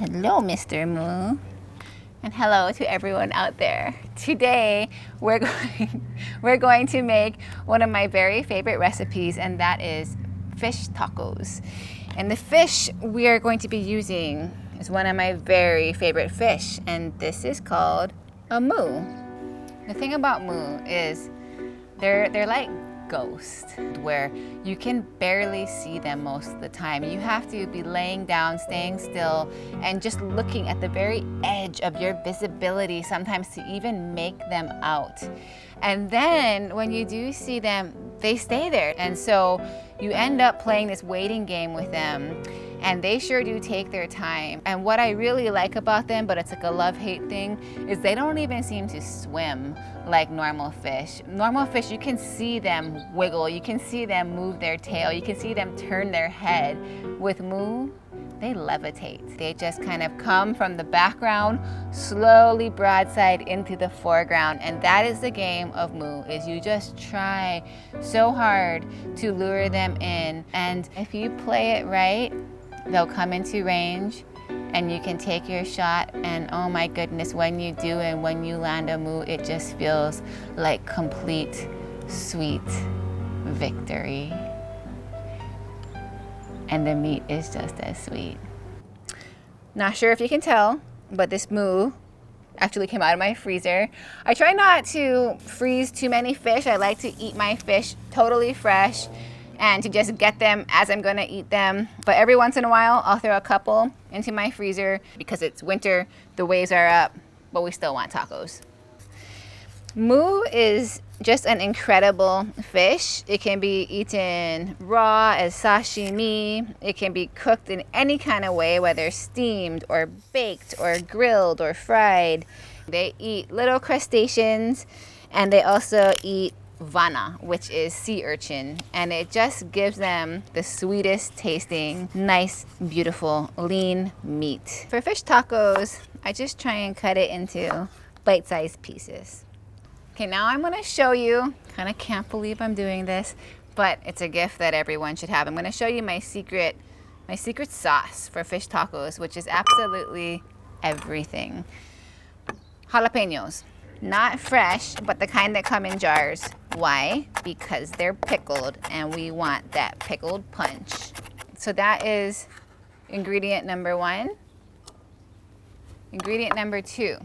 Hello, Mr. Moo. And hello to everyone out there. Today, we're going to make one of my very favorite recipes, and that is fish tacos. And the fish we are going to be using is one of my very favorite fish, and this is called a moo. The thing about moo is they're like ghosts, where you can barely see them most of the time. You have to be laying down, staying still, and just looking at the very edge of your visibility sometimes to even make them out. And then when you do see them, they stay there. And so you end up playing this waiting game with them, and they sure do take their time. And what I really like about them, but it's like a love-hate thing, is they don't even seem to swim like normal fish. Normal fish, you can see them wiggle, you can see them move their tail, you can see them turn their head. With moo, they levitate. They just kind of come from the background, slowly broadside into the foreground. And that is the game of moo, is you just try so hard to lure them in. And if you play it right, they'll come into range and you can take your shot, and oh my goodness, when you do and when you land a moo, it just feels like complete sweet victory. And the meat is just as sweet. Not sure if you can tell, but this moo actually came out of my freezer. I try not to freeze too many fish. I like to eat my fish totally fresh and to just get them as I'm gonna eat them. But every once in a while, I'll throw a couple into my freezer because it's winter, the waves are up, but we still want tacos. Moo is just an incredible fish. It can be eaten raw as sashimi. It can be cooked in any kind of way, whether steamed or baked or grilled or fried. They eat little crustaceans, and they also eat vana, which is sea urchin, and it just gives them the sweetest tasting, nice, beautiful, lean meat. For fish tacos, I just try and cut it into bite-sized pieces. Okay, now I'm gonna show you, kind of can't believe I'm doing this, but it's a gift that everyone should have. I'm gonna show you my secret sauce for fish tacos, which is absolutely everything. Jalapenos. Not fresh, but the kind that come in jars. Why? Because they're pickled and we want that pickled punch. So that is ingredient number 1. Ingredient number 2.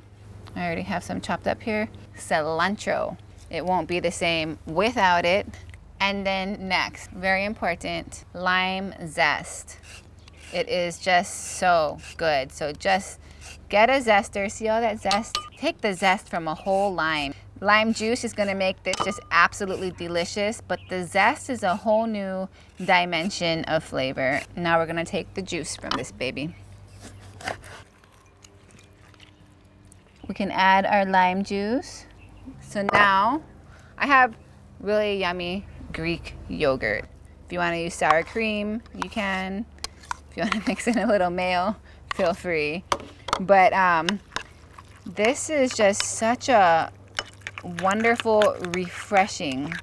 I already have some chopped up here. Cilantro. It won't be the same without it. And then next, very important, lime zest. It is just so good. So just get a zester. See all that zest? Take the zest from a whole lime. Lime juice is gonna make this just absolutely delicious, but the zest is a whole new dimension of flavor. Now we're gonna take the juice from this baby. We can add our lime juice. So now I have really yummy Greek yogurt. If you wanna use sour cream, you can. If you wanna mix in a little mayo, feel free. But this is just such a wonderful, refreshing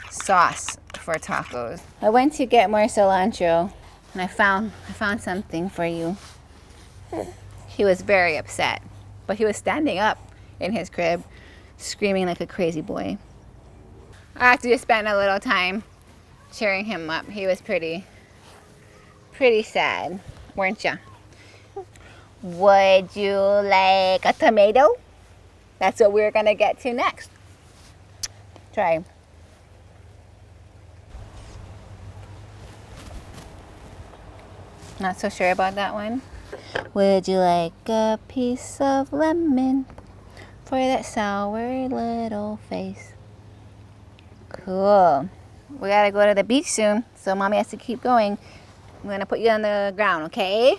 sauce for tacos. I went to get more cilantro, and I found something for you. He was very upset, but he was standing up in his crib, screaming like a crazy boy. I had to just spend a little time cheering him up. He was pretty sad, weren't ya? Would you like a tomato? That's what we're gonna get to next. Try. Not so sure about that one. Would you like a piece of lemon for that sour little face? Cool. We gotta go to the beach soon, so mommy has to keep going. I'm gonna put you on the ground, okay?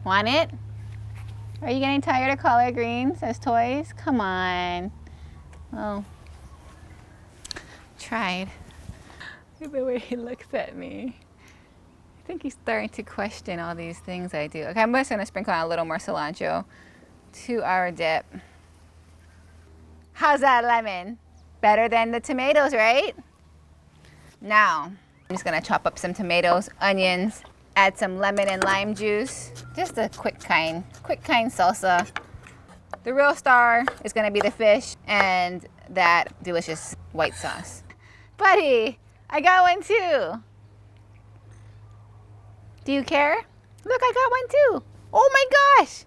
Want it? Are you getting tired of collard greens as toys? Come on. Oh. Tried. Look at the way he looks at me. I think he's starting to question all these things I do. Okay, I'm just gonna sprinkle on a little more cilantro to our dip. How's that lemon? Better than the tomatoes, right? Now, I'm just gonna chop up some tomatoes, onions, add some lemon and lime juice. Just a quick kind salsa. The real star is gonna be the fish and that delicious white sauce. Buddy, I got one too. Do you care? Look, I got one too. Oh my gosh.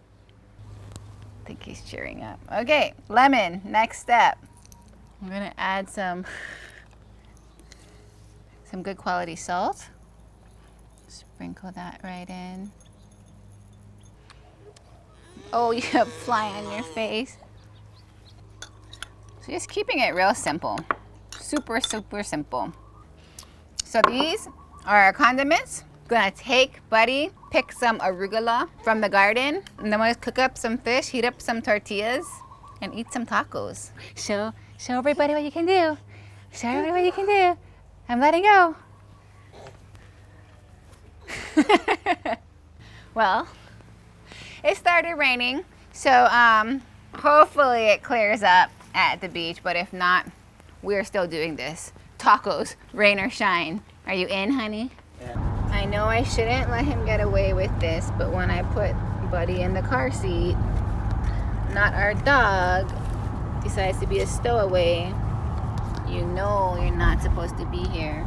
I think he's cheering up. Okay, lemon, next step. I'm gonna add some good quality salt. Sprinkle that right in. Oh, you have fly on your face. So just keeping it real simple. Super, super simple. So these are our condiments. Gonna take Buddy, pick some arugula from the garden, and then we'll cook up some fish, heat up some tortillas, and eat some tacos. Show everybody what you can do. Show everybody what you can do. I'm letting go. Well, it started raining, so hopefully it clears up at the beach, but if not, we're still doing this. Tacos, rain or shine. Are you in, honey? Yeah. I know I shouldn't let him get away with this, but when I put Buddy in the car seat, not our dog decides to be a stowaway, you know you're not supposed to be here.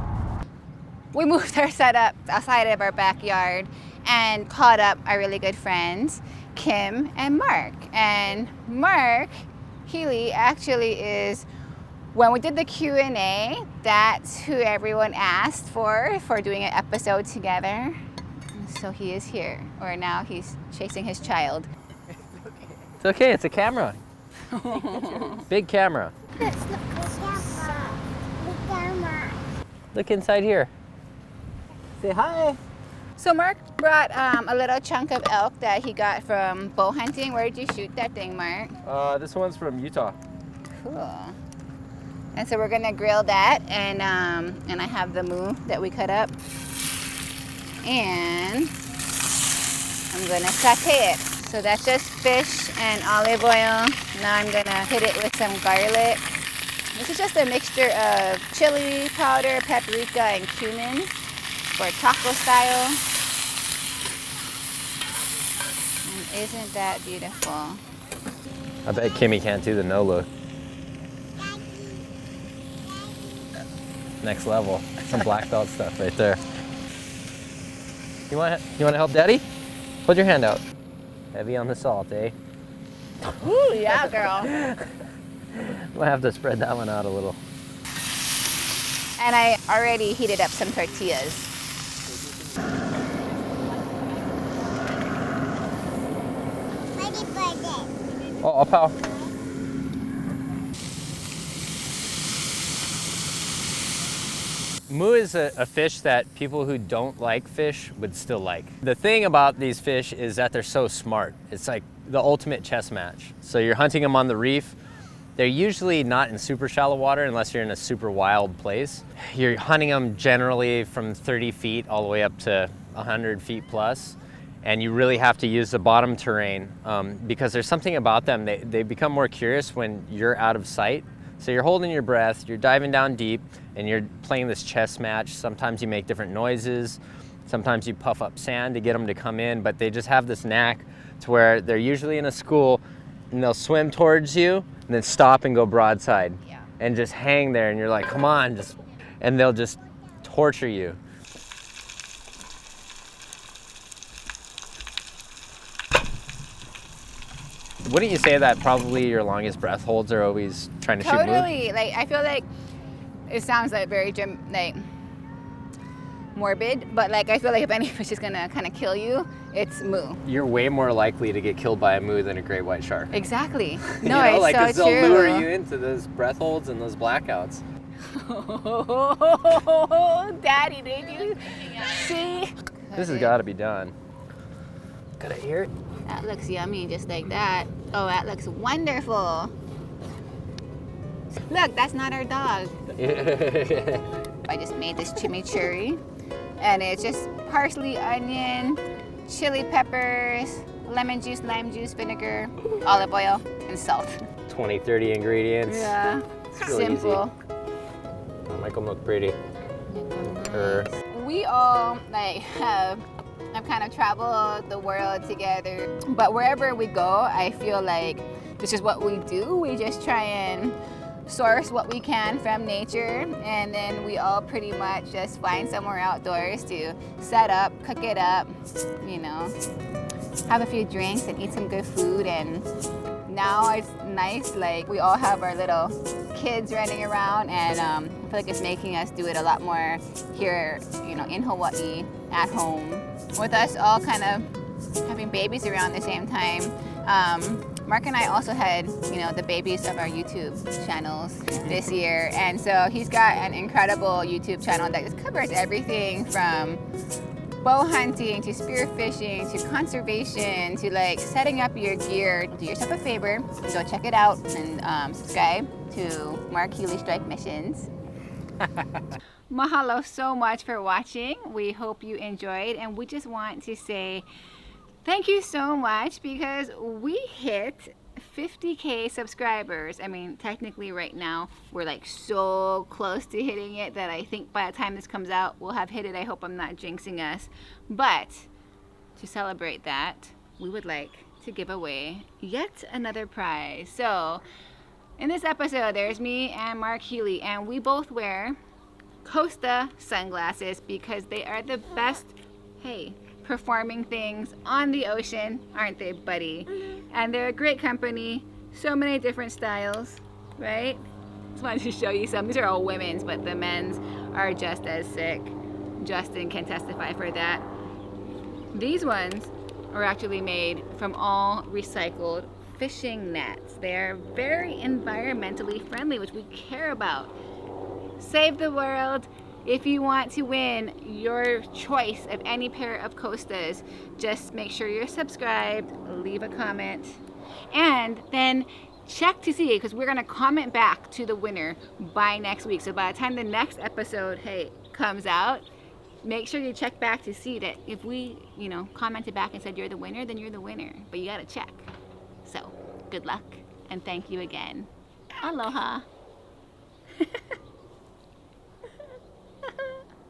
We moved our setup outside of our backyard and called up our really good friends, Kim and Mark. And Mark Healey actually is, when we did the Q&A, that's who everyone asked for doing an episode together. So he is here, or now he's chasing his child. It's okay, it's a camera. Big camera. Let's look at the camera. Look inside here. Say hi. So Mark brought a little chunk of elk that he got from bow hunting. Where did you shoot that thing, Mark? This one's from Utah. Cool. And so we're gonna grill that, and I have the moo that we cut up, and I'm gonna saute it. So that's just fish and olive oil. Now I'm gonna hit it with some garlic. This is just a mixture of chili powder, paprika, and cumin for taco style. And isn't that beautiful? I bet Kimmy can't do the no look. Next level. Some black belt stuff right there. You want to help Daddy? Hold your hand out. Heavy on the salt, eh? Ooh, yeah, girl. Might have to spread that one out a little. And I already heated up some tortillas. Ready for this. Oh, pal. Moo is a fish that people who don't like fish would still like. The thing about these fish is that they're so smart. It's like the ultimate chess match. So you're hunting them on the reef. They're usually not in super shallow water unless you're in a super wild place. You're hunting them generally from 30 feet all the way up to 100 feet plus. And you really have to use the bottom terrain because there's something about them. They become more curious when you're out of sight. So you're holding your breath, you're diving down deep, and you're playing this chess match. Sometimes you make different noises. Sometimes you puff up sand to get them to come in, but they just have this knack to where they're usually in a school and they'll swim towards you and then stop and go broadside. Yeah. And just hang there, and you're like, come on, and they'll just torture you. Wouldn't you say that probably your longest breath holds are always trying to shoot moo? Totally. Like, I feel like it sounds like very morbid, but like I feel like if any fish is gonna kind of kill you, it's moo. You're way more likely to get killed by a moo than a great white shark. Exactly. You No, know, it's like, 'cause so they'll true. lure you into those breath holds and those blackouts. Oh, Daddy, did you see? This has got to be done. Could I hear it? That looks yummy, just like that. Oh, that looks wonderful. Look, that's not our dog. I just made this chimichurri, and it's just parsley, onion, chili peppers, lemon juice, lime juice, vinegar, olive oil, and salt. 20, 30 ingredients. Yeah, It's really simple. Easy. Make them look pretty. We all have I've kind of traveled the world together, but wherever we go, I feel like this is what we do. We just try and source what we can from nature, and then we all pretty much just find somewhere outdoors to set up, cook it up, you know, have a few drinks and eat some good food. And now it's nice, like we all have our little kids running around, and I feel like it's making us do it a lot more here, you know, in Hawaii at home, with us all kind of having babies around the same time. Mark and I also had, you know, the babies of our YouTube channels this year, and so he's got an incredible YouTube channel that just covers everything from bow hunting to spearfishing to conservation to like setting up your gear. Do yourself a favor, go check it out and subscribe to Mark Healey Strike Missions. Mahalo so much for watching. We hope you enjoyed, and we just want to say thank you so much because we hit 50K subscribers. I mean, technically right now we're like so close to hitting it that I think by the time this comes out we'll have hit it. I hope I'm not jinxing us, but to celebrate that we would like to give away yet another prize. So in this episode there's me and Mark Healey, and we both wear Costa sunglasses because they are the best, hey, performing things on the ocean, aren't they, buddy? And they're a great company, so many different styles, right? Just wanted to show you some. These are all women's, but the men's are just as sick. Justin can testify for that. These ones are actually made from all recycled fishing nets. They're very environmentally friendly, which we care about. Save the world. If you want to win your choice of any pair of Costas, just make sure you're subscribed, leave a comment, and then check to see, because we're going to comment back to the winner by next week. So by the time the next episode, hey, comes out, make sure you check back to see that if we, you know, commented back and said you're the winner, then you're the winner. But you got to check. So good luck, and thank you again. Aloha.